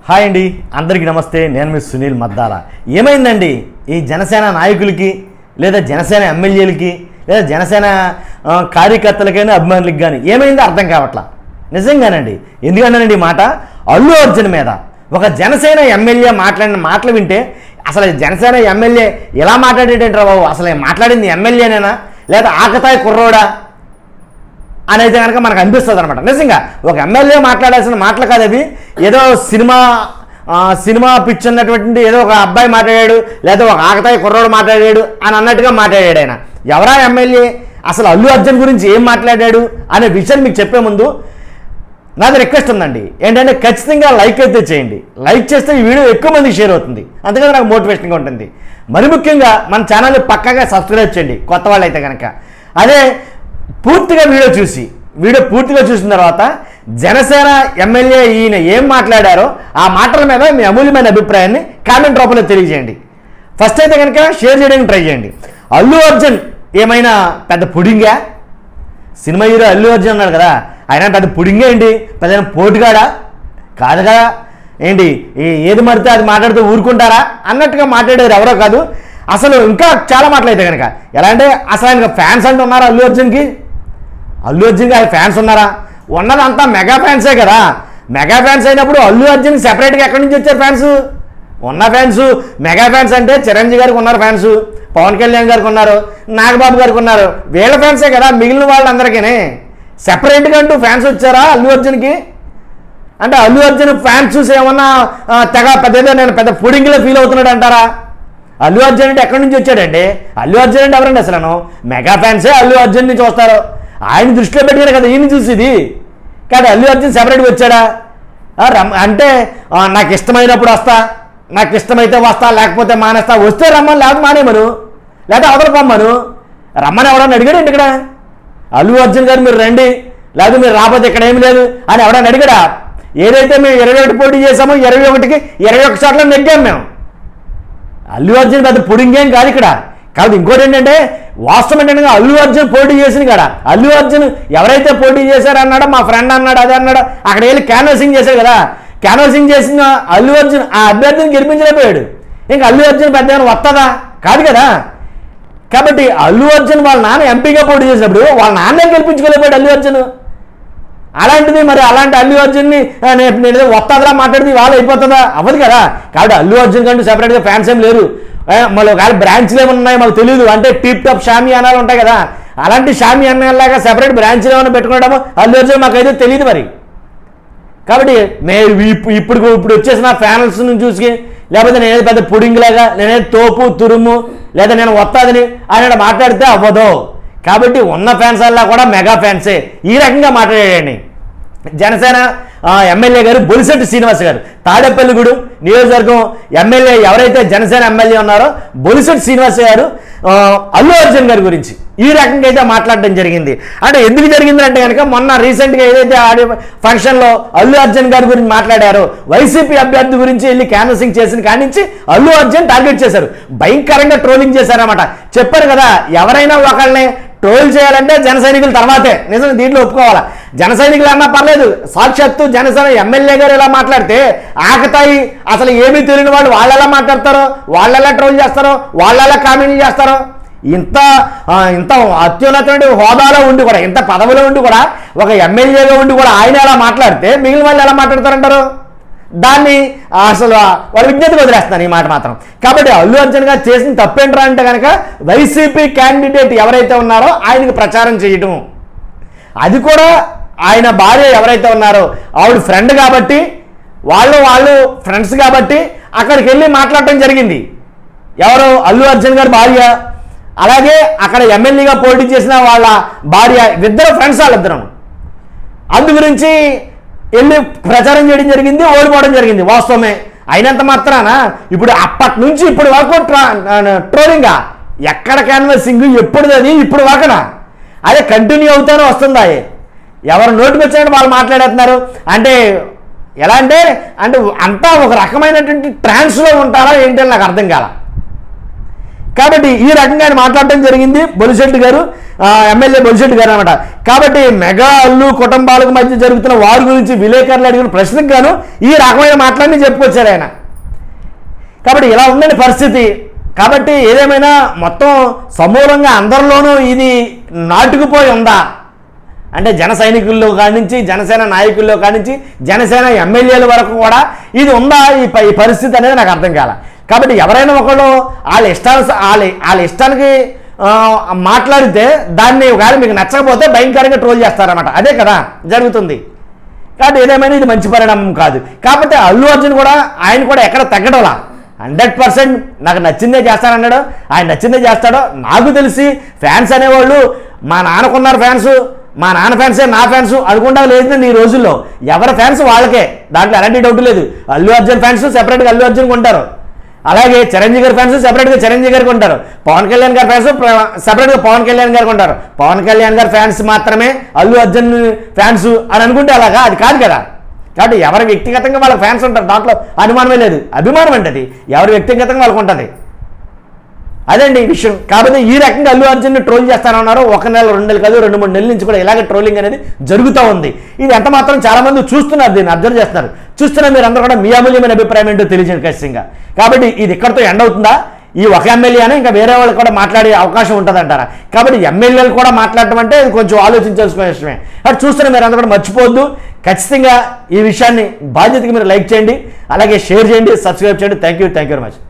Hi అండి, అందరికీ నమస్తే. నేను మీ సునీల్ మద్దాల. ఏమైందండి ఈ జనసేన నాయకులకి లేదా జనసేన ఎమ్మెల్యేలకి లేదా జనసేన కార్యకర్తలకైనా అభిమానులకి కానీ ఏమైందో అర్థం కావట్లా. నిజంగానండి. ఎందుకన్నానండి ఈ మాట? అల్లు అర్జున్ మీద ఒక జనసేన ఎమ్మెల్యే మాట్లాడిన మాటలు వింటే అసలు జనసేన ఎమ్మెల్యే ఎలా మాట్లాడేటంటారా బాబు? అసలు మాట్లాడింది ఎమ్మెల్యేనేనా లేదా ఆకతాయి కుర్రోడా అనేది కనుక మనకు అనిపిస్తుంది అనమాట. నిజంగా ఒక ఎమ్మెల్యే మాట్లాడాల్సిన మాటలు కాదు అవి. ఏదో సినిమా పిచ్ ఉన్నటువంటి ఏదో ఒక అబ్బాయి మాట్లాడాడు లేదా ఒక ఆకతాయి కుర్రోడు మాట్లాడాడు అని అన్నట్టుగా మాట్లాడాడు ఆయన. ఎవరా ఎమ్మెల్యే? అసలు అల్లు అర్జున్ గురించి ఏం మాట్లాడాడు అనే విషయం మీకు చెప్పే ముందు నాది రిక్వెస్ట్ ఉందండి. ఏంటంటే ఖచ్చితంగా లైక్ అయితే చేయండి. లైక్ చేస్తే ఈ వీడియో ఎక్కువ మందికి షేర్ అవుతుంది. అందుకని నాకు మోటివేషన్గా ఉంటుంది. మరి ముఖ్యంగా మన ఛానల్ని పక్కాగా సబ్స్క్రైబ్ చేయండి కొత్త వాళ్ళు అయితే కనుక. అదే పూర్తిగా వీడియో పూర్తిగా చూసిన తర్వాత జనసేన ఎమ్మెల్యే ఈయన ఏం మాట్లాడారో ఆ మాటల మీద మీ అమూల్యమైన అభిప్రాయాన్ని కామెంట్ రూపంలో తెలియజేయండి. ఫస్ట్ అయితే కనుక షేర్ చేయడానికి ట్రై చేయండి. అల్లు అర్జున్ ఏమైనా పెద్ద పుడింగా? సినిమా హీరో అల్లు అర్జున్ అన్నాడు కదా, ఆయన పెద్ద పుడింగే ఏంటి? పెద్ద పోటుగాడా? కాదు కదా ఏంటి? ఏది మరితే అది మాట్లాడుతూ ఊరుకుంటారా అన్నట్టుగా మాట్లాడేది ఎవరో కాదు. అసలు ఇంకా చాలా మాటలైతే కనుక ఎలా అంటే అసలు ఆయనకు ఫ్యాన్స్ అంటూ ఉన్నారా? అల్లు అర్జున్కి ఆయన ఫ్యాన్స్ ఉన్నారా? ఉన్నదంతా మెగా ఫ్యాన్సే కదా. మెగా ఫ్యాన్స్ అయినప్పుడు అల్లు అర్జున్కి సెపరేట్గా ఎక్కడి నుంచి వచ్చారు ఫ్యాన్స్? ఉన్న ఫ్యాన్స్ మెగా ఫ్యాన్స్ అంటే చిరంజీవి గారికి ఉన్నారు ఫ్యాన్స్, పవన్ కళ్యాణ్ గారికి ఉన్నారు, నాగబాబు గారికి ఉన్నారు. వీళ్ళ ఫ్యాన్సే కదా మిగిలిన వాళ్ళందరికీ. సెపరేట్గా అంటూ ఫ్యాన్స్ వచ్చారా అల్లు అర్జున్కి? అంటే అల్లు అర్జున్ ఫ్యాన్స్ చూసి ఏమన్నా తెగ నేను పెద్ద పుడింగిలో ఫీల్ అవుతున్నాడు అంటారా? అల్లు అర్జున్ అంటే ఎక్కడి నుంచి వచ్చాడండి? అల్లు అర్జున్ అంటే ఎవరండి? అసలు మెగా ఫ్యాన్సే అల్లు అర్జున్ని చూస్తారు. ఆయన దృష్టిలో పెట్టుకునే కదా ఈయన చూసేది. కానీ అల్లు అర్జున్ సెపరేట్గా వచ్చాడా? అంటే నాకు ఇష్టమైనప్పుడు వస్తా, నాకు ఇష్టమైతే వస్తా, లేకపోతే మానేస్తా. వస్తే రమ్మని, లేకపోతే మానేమను, లేకపోతే అవతల పొమ్మను. రమ్మని ఎవడన్నా అడిగాడు ఇక్కడ? అల్లు అర్జున్ గారు మీరు రండి, లేకపోతే మీరు రాకపోతే ఇక్కడ ఏమి లేదు అని ఎవడన్నా అడిగాడా? ఏదైతే మేము 21 పోటీ చేసామో 21కి 21 చోట్ల నెగ్గాం మేము. అల్లు అర్జున్ పెద్ద పుడింగేం కాదు ఇక్కడ. కాబట్టి ఇంకోటి ఏంటంటే వాస్తవం ఏంటంటే అల్లు అర్జున్ పోటీ చేసింది కదా. అల్లు అర్జున్ ఎవరైతే పోటీ చేశారో అన్నాడో, మా ఫ్రెండ్ అన్నాడు, అదే అన్నాడు, అక్కడ వెళ్ళి క్యాన్వాసింగ్ చేశాడు కదా. క్యాన్వాసింగ్ చేసిన అల్లు అర్జున్ ఆ అభ్యర్థిని గెలిపించలేకపోయాడు. ఇంకా అల్లు అర్జున్ పెద్ద వస్తుందా? కాదు కదా. కాబట్టి అల్లు అర్జున్ వాళ్ళ నాన్న ఎంపీగా పోటీ చేసినప్పుడు వాళ్ళ నాన్నే గెలిపించుకోలేకపోయాడు అల్లు అర్జున్. అలాంటిది మరి అలాంటి అల్లు అర్జున్ని నేను వస్తుందా మాట్లాడితే వాళ్ళు అయిపోతుందా? అవ్వదు కదా. కాబట్టి అల్లు అర్జున్ కంటూ సెపరేట్గా ఫ్యాన్స్ ఏం లేరు. మళ్ళీ ఒకవేళ బ్రాంచ్లు ఏమైనా ఉన్నాయో మాకు తెలియదు. అంటే టీప్ టాప్ షామియానాలు ఉంటాయి కదా, అలాంటి షామియానాలాగా సెపరేట్ బ్రాంచ్లు ఏమైనా పెట్టుకోవడమో అల్లు అర్జున్ మాకైతే తెలియదు మరి. కాబట్టి ఇప్పుడు వచ్చేసిన ఫ్యాన్స్ చూసి లేకపోతే నేనేది పెద్ద పుడింగ్లాగా, నేనేది తోపు తురుము లేదా నేను వస్తాదని ఆయన మాట్లాడితే అవ్వదు. కాబట్టి ఉన్న ఫ్యాన్స్ అలా కూడా మెగా ఫ్యాన్సే. ఈ రకంగా మాట్లాడండి. జనసేన ఎమ్మెల్యే గారు బొలిశెట్టి శ్రీనివాస్ గారు, తాడేపల్లిగూడెం నియోజకవర్గం ఎమ్మెల్యే ఎవరైతే జనసేన ఎమ్మెల్యే ఉన్నారో బొలిశెట్టి శ్రీనివాస్ గారు అల్లు అర్జున్ గారి గురించి ఈ రకంగా అయితే మాట్లాడడం జరిగింది. అంటే ఎందుకు జరిగింది అంటే కనుక మొన్న రీసెంట్గా ఏదైతే ఆడియో ఫంక్షన్లో అల్లు అర్జున్ గారి గురించి మాట్లాడారో, వైసీపీ అభ్యర్థి గురించి వెళ్ళి క్యాన్వసింగ్ చేసిన కాడి నుంచి అల్లు అర్జున్ టార్గెట్ చేశారు. భయంకరంగా ట్రోలింగ్ చేశారన్నమాట. చెప్పారు కదా, ఎవరైనా ఒకళ్ళని ట్రోల్ చేయాలంటే జన సైనికుల తర్వాతే. నిజంగా దీంట్లో ఒప్పుకోవాలా. జన సైనికులు అన్నా పర్లేదు, సాక్షాత్తు జనసేన ఎమ్మెల్యే గారు ఎలా మాట్లాడితే ఆకతాయి అసలు ఏమీ తెలియని వాళ్ళు వాళ్ళెలా మాట్లాడతారో, వాళ్ళెలా ట్రోల్ చేస్తారో, వాళ్ళెలా కామెంట్లు చేస్తారో, ఇంత అత్యున్నతమైన హోదాలో ఉండి కూడా, ఇంత పదవిలో ఉండి కూడా, ఒక ఎమ్మెల్యేగా ఉండి కూడా ఆయన ఎలా మాట్లాడితే మిగిలిన వాళ్ళు ఎలా మాట్లాడతారంటారు? దాన్ని అసలు వాళ్ళ విజ్ఞతకు వదిలేస్తున్నాను ఈ మాట మాత్రం. కాబట్టి అల్లు అర్జున్ గారు చేసిన తప్పేంట్రా అంటే కనుక వైసీపీ క్యాండిడేట్ ఎవరైతే ఉన్నారో ఆయనకి ప్రచారం చేయటం, అది కూడా ఆయన భార్య ఎవరైతే ఉన్నారో ఆవిడ ఫ్రెండ్ కాబట్టి, వాళ్ళు ఫ్రెండ్స్ కాబట్టి అక్కడికి వెళ్ళి మాట్లాడటం జరిగింది. ఎవరు? అల్లు అర్జున్ గారి భార్య, అలాగే అక్కడ ఎమ్మెల్యేగా పోటీ చేసిన వాళ్ళ భార్య, ఇద్దరు ఫ్రెండ్స్. వాళ్ళిద్దరు అందు గురించి వెళ్ళి ప్రచారం చేయడం జరిగింది, ఓడిపోవడం జరిగింది. వాస్తవమే. అయినంత మాత్రాన ఇప్పుడు అప్పటి నుంచి ఇప్పుడు వరకు ట్రోలింగా, ఎక్కడ క్యాన్వాసింగ్ ఎప్పుడుది ఇప్పుడు వరకునా అదే కంటిన్యూ అవుతానే వస్తుందా? ఎవరు నోటికి వచ్చినట్టు వాళ్ళు మాట్లాడేస్తున్నారు. అంటే ఎలా అంటే అంతా ఒక రకమైనటువంటి ట్రాన్స్లో ఉంటారా ఏంటి అని నాకు అర్థం కాల. కాబట్టి ఈ రకంగా ఆయన మాట్లాడటం జరిగింది బొలిశెట్టి గారు, ఎమ్మెల్యే బొలిశెట్టి గారు అనమాట. కాబట్టి మెగా అల్లు కుటుంబాలకు మధ్య జరుగుతున్న వారి గురించి విలేకరులు అడిగిన ప్రశ్నకు గాను ఈ రకమైన మాటలన్నీ చెప్పుకొచ్చారు ఆయన. కాబట్టి ఇలా ఉందండి పరిస్థితి. కాబట్టి ఏదేమైనా మొత్తం సమూలంగా అందరిలోనూ ఇది నాటుకుపోయి ఉందా అంటే జన సైనికుల్లో కానించి, జనసేన నాయకుల్లో కానించి, జనసేన ఎమ్మెల్యేల వరకు కూడా ఇది ఉందా ఈ పరిస్థితి అనేది నాకు అర్థం కాల. కాబట్టి ఎవరైనా ఒకళ్ళు వాళ్ళ ఇష్టానికి మాట్లాడితే దాన్ని ఒకవేళ మీకు నచ్చకపోతే భయంకరంగా ట్రోల్ చేస్తారన్నమాట. అదే కదా జరుగుతుంది. కాబట్టి ఏదేమైనా ఇది మంచి పరిణామం కాదు. కాబట్టి అల్లు అర్జున్ కూడా ఆయన కూడా ఎక్కడ తగ్గడంలా 100% నాకు నచ్చిందే చేస్తానన్నాడు. ఆయన నచ్చిందే చేస్తాడో. నాకు తెలిసి ఫ్యాన్స్ అనేవాళ్ళు మా నాన్నకున్నారు ఫ్యాన్స్, మా నాన్న ఫ్యాన్సే నా ఫ్యాన్స్ అనుకుంటా లేదండి ఈ రోజుల్లో. ఎవరి ఫ్యాన్స్ వాళ్ళకే, దాంట్లో ఎలాంటి డౌట్ లేదు. అల్లు అర్జున్ ఫ్యాన్స్ సెపరేట్గా అల్లు అర్జున్కి ఉంటారు, అలాగే చిరంజీవి గారి ఫ్యాన్స్ సెపరేట్గా చిరంజీవి గారికి ఉంటారు, పవన్ కళ్యాణ్ గారి ఫ్యాన్స్ సెపరేట్గా పవన్ కళ్యాణ్ గారికి ఉంటారు. పవన్ కళ్యాణ్ గారి ఫ్యాన్స్ మాత్రమే అల్లు అర్జున్ ఫ్యాన్స్ అని అనుకుంటే అలాగా అది కాదు కదా. కాబట్టి ఎవరి వ్యక్తిగతంగా వాళ్ళకి ఫ్యాన్స్ ఉంటారు, దాంట్లో అనుమానమే లేదు. అభిమానం అంటే అది ఎవరి వ్యక్తిగతంగా వాళ్ళకు ఉంటుంది. అదండి ఈ విషయం. కాబట్టి ఈ రకంగా అల్లు అర్జున్ని ట్రోల్ చేస్తానన్నారు. 1 నెల 2 నెలలు కాదు 2-3 నెలల నుంచి కూడా ఇలాగే ట్రోలింగ్ అనేది జరుగుతూ ఉంది. ఇది ఎంత మాత్రం చాలా మంది చూస్తున్నారు, దీన్ని అబ్జర్వ్ చేస్తున్నారు. చూస్తున్నా మీరు అందరూ కూడా మీ అమూల్యమైన అభిప్రాయం ఏంటో తెలియజేయండి ఖచ్చితంగా. కాబట్టి ఇది ఇక్కడితో ఎండ్ అవుతుందా? ఈ ఒక ఎమ్మెల్యే అని ఇంకా వేరే వాళ్ళు కూడా మాట్లాడే అవకాశం ఉంటుందంటారా? కాబట్టి ఎమ్మెల్యేలు కూడా మాట్లాడటం అంటే ఇది కొంచెం ఆలోచించాల్సిన విషయమే. అటు చూస్తున్నా మీరు అందరూ కూడా మర్చిపోవద్దు. ఖచ్చితంగా ఈ విషయాన్ని బాధ్యతగా మీరు లైక్ చేయండి, అలాగే షేర్ చేయండి, సబ్స్క్రైబ్ చేయండి. Thank you very much.